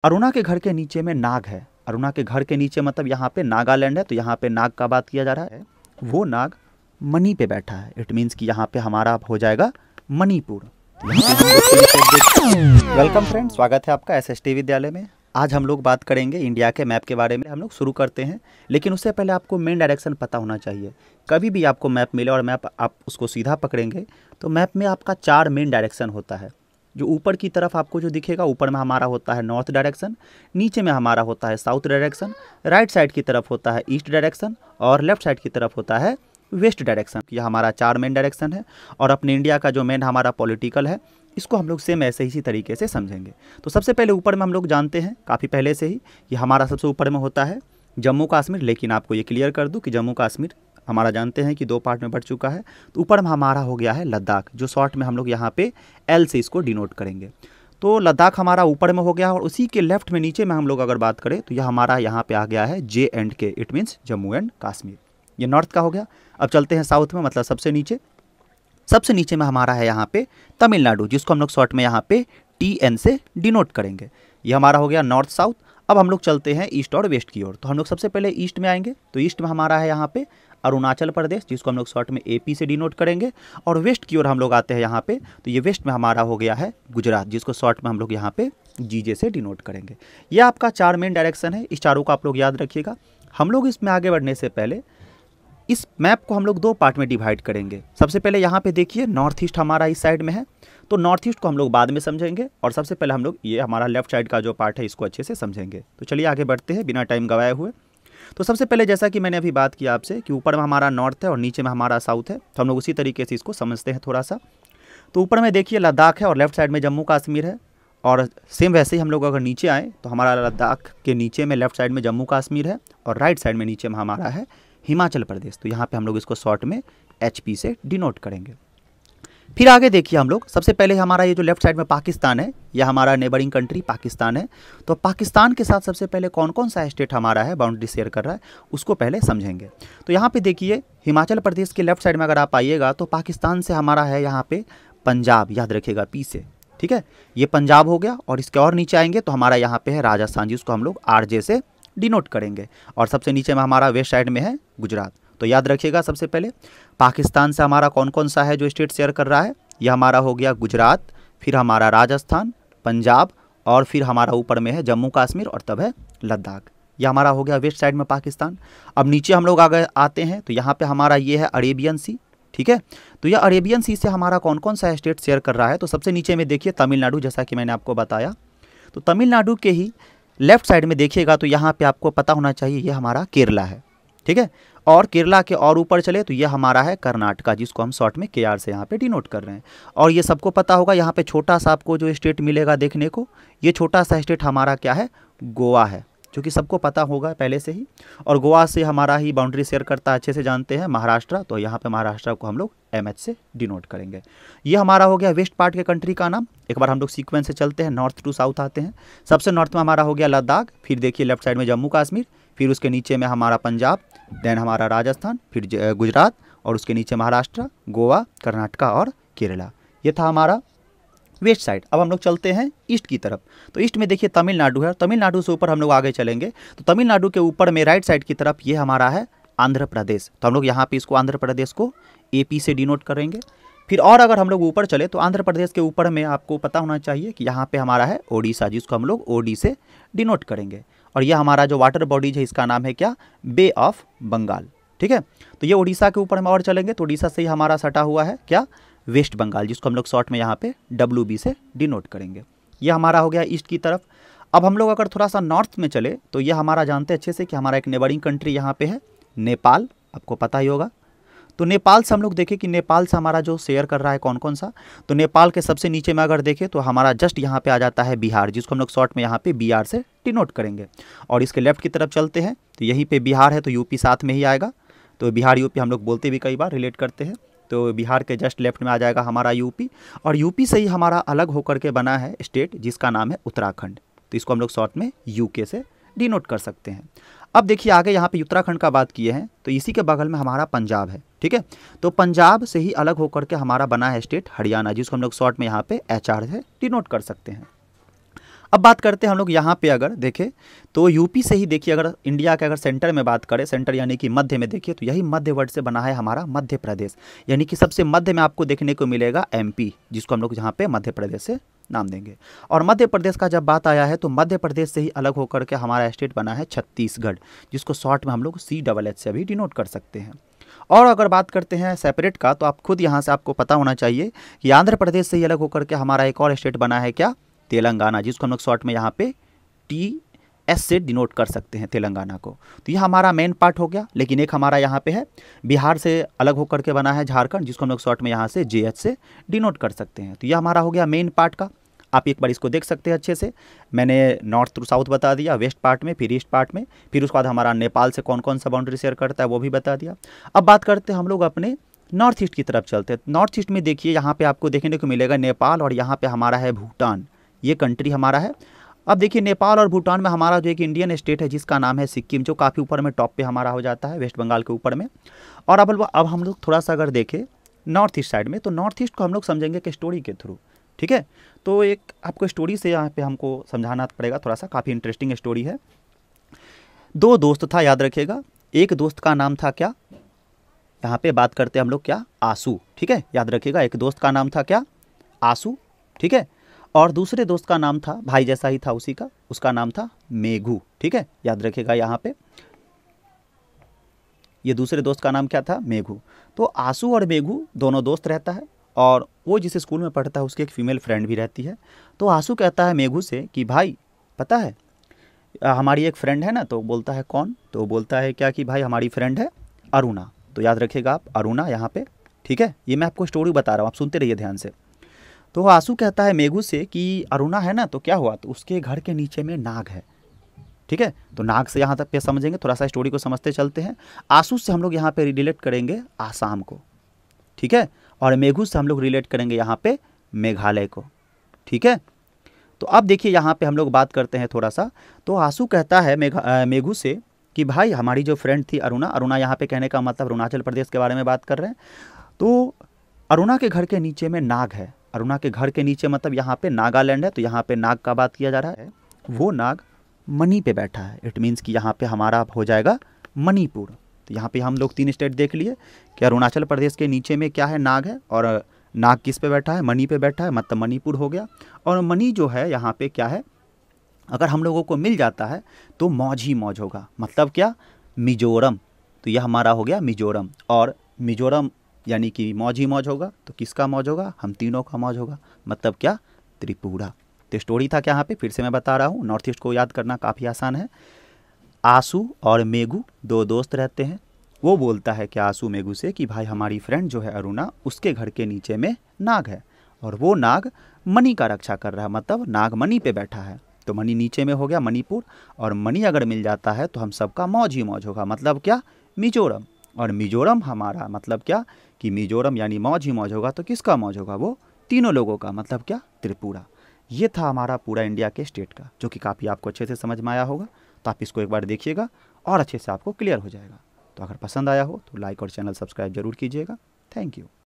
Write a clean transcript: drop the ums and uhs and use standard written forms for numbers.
अरुणा के घर के नीचे में नाग है। अरुणा के घर के नीचे मतलब यहाँ पे नागालैंड है, तो यहाँ पे नाग का बात किया जा रहा है। वो नाग मणि पे बैठा है। इट मीन्स कि यहाँ पे हमारा हो जाएगा मणिपुर। वेलकम फ्रेंड, स्वागत है आपका एसएसटी विद्यालय में। आज हम लोग बात करेंगे इंडिया के मैप के बारे में। हम लोग शुरू करते हैं, लेकिन उससे पहले आपको मेन डायरेक्शन पता होना चाहिए। कभी भी आपको मैप मिले और मैप आप उसको सीधा पकड़ेंगे तो मैप में आपका 4 मेन डायरेक्शन होता है। जो ऊपर की तरफ आपको जो दिखेगा, ऊपर में हमारा होता है नॉर्थ डायरेक्शन, नीचे में हमारा होता है साउथ डायरेक्शन, राइट साइड की तरफ होता है ईस्ट डायरेक्शन और लेफ्ट साइड की तरफ होता है वेस्ट डायरेक्शन। यह हमारा 4 मेन डायरेक्शन है। और अपने इंडिया का जो मेन हमारा पॉलिटिकल है, इसको हम लोग सेम ऐसे इसी तरीके से समझेंगे। तो सबसे पहले ऊपर में हम लोग जानते हैं काफ़ी पहले से ही, ये हमारा सबसे ऊपर में होता है जम्मू कश्मीर। लेकिन आपको ये क्लियर कर दूं कि जम्मू कश्मीर हमारा जानते हैं कि 2 पार्ट में बढ़ चुका है। तो ऊपर में हमारा हो गया है लद्दाख, जो शॉर्ट में हम लोग यहाँ पे एल से इसको डिनोट करेंगे। तो लद्दाख हमारा ऊपर में हो गया। और उसी के लेफ्ट में नीचे में हम लोग अगर बात करें तो यह हमारा यहाँ पे आ गया है J&K। It means Jammu and Kashmir. ये नॉर्थ का हो गया। अब चलते हैं साउथ में, मतलब सबसे नीचे में हमारा है यहाँ पे तमिलनाडु, जिसको हम लोग शॉर्ट में यहाँ पे TN से डिनोट करेंगे। ये हमारा हो गया नॉर्थ साउथ। अब हम लोग चलते हैं ईस्ट और वेस्ट की ओर। तो हम लोग सबसे पहले ईस्ट में आएंगे। तो ईस्ट में हमारा है यहाँ पे अरुणाचल प्रदेश, जिसको हम लोग शॉर्ट में AP से डिनोट करेंगे। और वेस्ट की ओर हम लोग आते हैं यहाँ पे, तो ये वेस्ट में हमारा हो गया है गुजरात, जिसको शॉर्ट में हम लोग यहाँ पे GJ से डिनोट करेंगे। ये आपका 4 मेन डायरेक्शन है। इस चारों को आप लोग याद रखिएगा। हम लोग इसमें आगे बढ़ने से पहले इस मैप को हम लोग 2 पार्ट में डिवाइड करेंगे। सबसे पहले यहाँ पे देखिए नॉर्थ ईस्ट हमारा इस साइड में है, तो नॉर्थ ईस्ट को हम लोग बाद में समझेंगे। और सबसे पहले हम लोग ये हमारा लेफ्ट साइड का जो पार्ट है, इसको अच्छे से समझेंगे। तो चलिए आगे बढ़ते हैं बिना टाइम गवाए हुए। तो सबसे पहले जैसा कि मैंने अभी बात किया आपसे कि ऊपर में हमारा नॉर्थ है और नीचे में हमारा साउथ है, तो हम लोग उसी तरीके से इसको समझते हैं थोड़ा सा। तो ऊपर में देखिए लद्दाख है और लेफ्ट साइड में जम्मू कश्मीर है। और सेम वैसे ही हम लोग अगर नीचे आएँ तो हमारा लद्दाख के नीचे में लेफ्ट साइड में जम्मू कश्मीर है और राइट साइड में नीचे में हमारा है हिमाचल प्रदेश। तो यहाँ पे हम लोग इसको शॉर्ट में HP से डिनोट करेंगे। फिर आगे देखिए हम लोग सबसे पहले हमारा ये जो लेफ्ट साइड में पाकिस्तान है, यह हमारा नेबरिंग कंट्री पाकिस्तान है। तो पाकिस्तान के साथ सबसे पहले कौन कौन सा स्टेट हमारा है बाउंड्री शेयर कर रहा है, उसको पहले समझेंगे। तो यहाँ पे देखिए हिमाचल प्रदेश के लेफ्ट साइड में अगर आप आइएगा तो पाकिस्तान से हमारा है यहाँ पे पंजाब, याद रखिएगा P से, ठीक है। ये पंजाब हो गया। और इसके और नीचे आएंगे तो हमारा यहाँ पे है राजस्थान, जिसको हम लोग RJ से डिनोट करेंगे। और सबसे नीचे में हमारा वेस्ट साइड में है गुजरात। तो याद रखिएगा सबसे पहले पाकिस्तान से हमारा कौन कौन सा है जो स्टेट शेयर कर रहा है, यह हमारा हो गया गुजरात, फिर हमारा राजस्थान, पंजाब और फिर हमारा ऊपर में है जम्मू कश्मीर और तब है लद्दाख। यह हमारा हो गया वेस्ट साइड में पाकिस्तान। अब नीचे हम लोग आगे आते हैं तो यहाँ पे हमारा ये है अरेबियन सी, ठीक है। तो यह अरेबियन सी से हमारा कौन कौन सा स्टेट शेयर कर रहा है, तो सबसे नीचे में देखिए तमिलनाडु, जैसा कि मैंने आपको बताया। तो तमिलनाडु के ही लेफ्ट साइड में देखिएगा तो यहाँ पे आपको पता होना चाहिए ये हमारा केरला है, ठीक है। और केरला के और ऊपर चले तो ये हमारा है कर्नाटका, जिसको हम शॉर्ट में KR से यहाँ पे डिनोट कर रहे हैं। और ये सबको पता होगा, यहाँ पे छोटा सा आपको जो स्टेट मिलेगा देखने को, ये छोटा सा स्टेट हमारा क्या है, गोवा है, जो कि सबको पता होगा पहले से ही। और गोवा से हमारा ही बाउंड्री शेयर करता है, अच्छे से जानते हैं, महाराष्ट्र। तो यहाँ पे महाराष्ट्र को हम लोग MH से डिनोट करेंगे। ये हमारा हो गया वेस्ट पार्ट के कंट्री का नाम। एक बार हम लोग सीक्वेंस से चलते हैं, नॉर्थ टू साउथ आते हैं। सबसे नॉर्थ में हमारा हो गया लद्दाख, फिर देखिए लेफ्ट साइड में जम्मू कश्मीर, फिर उसके नीचे में हमारा पंजाब, देन हमारा राजस्थान, फिर गुजरात और उसके नीचे महाराष्ट्र, गोवा, कर्नाटका और केरला। ये था हमारा वेस्ट साइड। अब हम लोग चलते हैं ईस्ट की तरफ। तो ईस्ट में देखिए तमिलनाडु है। तमिलनाडु से ऊपर हम लोग आगे चलेंगे तो तमिलनाडु के ऊपर में राइट साइड की तरफ ये हमारा है आंध्र प्रदेश। तो हम लोग यहाँ पे इसको आंध्र प्रदेश को AP से डिनोट करेंगे। फिर और अगर हम लोग ऊपर चले तो आंध्र प्रदेश के ऊपर में आपको पता होना चाहिए कि यहाँ पे हमारा है ओडिशा, जिसको हम लोग OD से डिनोट करेंगे। और यह हमारा जो वाटर बॉडीज है, इसका नाम है क्या, बे ऑफ बंगाल, ठीक है। तो ये उड़ीसा के ऊपर हम और चलेंगे तो उड़ीसा से ही हमारा सटा हुआ है क्या, वेस्ट बंगाल, जिसको हम लोग शॉर्ट में यहाँ पे WB से डिनोट करेंगे। ये हमारा हो गया ईस्ट की तरफ। अब हम लोग अगर थोड़ा सा नॉर्थ में चले तो ये हमारा जानते हैं अच्छे से कि हमारा एक नेबरिंग कंट्री यहाँ पे है नेपाल, आपको पता ही होगा। तो नेपाल से हम लोग देखें कि नेपाल से हमारा जो शेयर कर रहा है कौन कौन सा, तो नेपाल के सबसे नीचे में अगर देखें तो हमारा जस्ट यहाँ पे आ जाता है बिहार, जिसको हम लोग शॉर्ट में यहाँ पे BR से डिनोट करेंगे। और इसके लेफ्ट की तरफ चलते हैं तो यहीं पे बिहार है, तो UP साथ में ही आएगा। तो बिहार UP हम लोग बोलते भी कई बार रिलेट करते हैं। तो बिहार के जस्ट लेफ्ट में आ जाएगा हमारा UP। और UP से ही हमारा अलग होकर के बना है स्टेट, जिसका नाम है उत्तराखंड। तो इसको हम लोग शॉर्ट में UK से डिनोट कर सकते हैं। अब देखिए आगे यहाँ पे उत्तराखंड का बात किए हैं तो इसी के बगल में हमारा पंजाब है, ठीक है। तो पंजाब से ही अलग होकर के हमारा बना है स्टेट हरियाणा, जिसको हम लोग शॉर्ट में यहाँ पे HR से डिनोट कर सकते हैं। अब बात करते हैं हम लोग यहाँ पे अगर देखें तो यूपी से ही देखिए, अगर इंडिया के अगर सेंटर में बात करें, सेंटर यानी कि मध्य में देखिए तो यही मध्य वर्ड से बना है हमारा मध्य प्रदेश, यानी कि सबसे मध्य में आपको देखने को मिलेगा एमपी, जिसको हम लोग यहाँ पे मध्य प्रदेश से नाम देंगे। और मध्य प्रदेश का जब बात आया है तो मध्य प्रदेश से ही अलग होकर के हमारा स्टेट बना है छत्तीसगढ़, जिसको शॉर्ट में हम लोग CHH से भी डिनोट कर सकते हैं। और अगर बात करते हैं सेपरेट का, तो आप खुद यहाँ से आपको पता होना चाहिए कि आंध्र प्रदेश से ही अलग होकर के हमारा एक और स्टेट बना है क्या, तेलंगाना, जिसको हम लोग शॉर्ट में यहाँ पे TS से डिनोट कर सकते हैं तेलंगाना को। तो ये हमारा मेन पार्ट हो गया। लेकिन एक हमारा यहाँ पे है बिहार से अलग होकर के बना है झारखंड, जिसको हम लोग शॉर्ट में यहाँ से JH से डिनोट कर सकते हैं। तो ये हमारा हो गया मेन पार्ट का। आप एक बार इसको देख सकते हैं अच्छे से। मैंने नॉर्थ टू साउथ बता दिया, वेस्ट पार्ट में, फिर ईस्ट पार्ट में, फिर उसके बाद हमारा नेपाल से कौन कौन सा बाउंड्री शेयर करता है वो भी बता दिया। अब बात करते हैं हम लोग अपने नॉर्थ ईस्ट की तरफ चलते हैं। नॉर्थ ईस्ट में देखिए यहाँ पे आपको देखने को मिलेगा नेपाल, और यहाँ पे हमारा है भूटान, ये कंट्री हमारा है। अब देखिए नेपाल और भूटान में हमारा जो एक इंडियन स्टेट है जिसका नाम है सिक्किम, जो काफ़ी ऊपर में टॉप पे हमारा हो जाता है, वेस्ट बंगाल के ऊपर में। और अब हम लोग थोड़ा सा अगर देखें नॉर्थ ईस्ट साइड में, तो नॉर्थ ईस्ट को हम लोग समझेंगे कि स्टोरी के थ्रू, ठीक है। तो एक आपको स्टोरी से यहाँ पे हमको समझाना पड़ेगा थोड़ा सा, काफ़ी इंटरेस्टिंग स्टोरी है। दो दोस्त था, याद रखिएगा। एक दोस्त का नाम था क्या, यहाँ पे बात करते हैं हम लोग क्या, आंसू, ठीक है, याद रखिएगा। एक दोस्त का नाम था क्या, आंसू, ठीक है। और दूसरे दोस्त का नाम था, भाई जैसा ही था उसी का, उसका नाम था मेघू, ठीक है, याद रखिएगा। यहाँ पे ये दूसरे दोस्त का नाम क्या था, मेघू। तो आंसू और मेघू दोनों दोस्त रहता है, और वो जिस स्कूल में पढ़ता है उसकी एक फीमेल फ्रेंड भी रहती है। तो आंसू कहता है मेघू से कि भाई पता है हमारी एक फ्रेंड है ना, तो बोलता है कौन, तो बोलता है क्या कि भाई हमारी फ्रेंड है अरुणा। तो याद रखिएगा आप अरुणा यहाँ पे, ठीक है। ये मैं आपको स्टोरी बता रहा हूँ, आप सुनते रहिए ध्यान से। तो आंसू कहता है मेघू से कि अरुणा है ना, तो क्या हुआ, तो उसके घर के नीचे में नाग है, ठीक है। तो नाग से यहाँ तक पे समझेंगे, थोड़ा सा स्टोरी को समझते चलते हैं। आंसू से हम लोग यहाँ पे रिलेट करेंगे आसाम को, ठीक है, और मेघू से हम लोग रिलेट करेंगे यहाँ पे मेघालय को, ठीक है। तो अब देखिए यहाँ पे हम लोग बात करते हैं थोड़ा सा। तो आंसू कहता है मेघू से कि भाई हमारी जो फ्रेंड थी अरुणा, अरुणा यहाँ पे कहने का मतलब अरुणाचल प्रदेश के बारे में बात कर रहे हैं। तो अरुणा के घर के नीचे में नाग है, अरुणा के घर के नीचे मतलब यहाँ पे नागालैंड है, तो यहाँ पे नाग का बात किया जा रहा है। वो नाग मणि पे बैठा है, इट मीन्स कि यहाँ पे हमारा हो जाएगा मणिपुर। तो यहाँ पे हम लोग 3 स्टेट देख लिए कि अरुणाचल प्रदेश के नीचे में क्या है, नाग है, और नाग किस पे बैठा है, मणि पे बैठा है, मतलब मणिपुर हो गया। और मणि जो है यहाँ पे क्या है, अगर हम लोगों को मिल जाता है तो मौज ही मौज होगा, मतलब क्या, मिजोरम। तो यह हमारा हो गया मिजोरम, और मिजोरम यानी कि मौज ही मौज होगा, तो किसका मौज होगा, हम तीनों का मौज होगा, मतलब क्या, त्रिपुरा। तो स्टोरी था क्या यहाँ पे, फिर से मैं बता रहा हूँ, नॉर्थ ईस्ट को याद करना काफ़ी आसान है। आंसू और मेघू दो दोस्त रहते हैं। वो बोलता है कि आंसू मेघू से कि भाई हमारी फ्रेंड जो है अरुणा, उसके घर के नीचे में नाग है, और वो नाग मणि का रक्षा कर रहा है, मतलब नाग मणि पे बैठा है। तो मणि नीचे में हो गया मणिपुर, और मणि अगर मिल जाता है तो हम सबका मौज ही मौज होगा, मतलब क्या, मिजोरम। और मिजोरम हमारा मतलब क्या कि मिजोरम यानी मौज ही मौज होगा, तो किसका मौज होगा, वो तीनों लोगों का, मतलब क्या, त्रिपुरा। ये था हमारा पूरा इंडिया के स्टेट का, जो कि काफ़ी आपको अच्छे से समझ में आया होगा। तो आप इसको एक बार देखिएगा और अच्छे से आपको क्लियर हो जाएगा। तो अगर पसंद आया हो तो लाइक और चैनल सब्सक्राइब जरूर कीजिएगा। Thank you.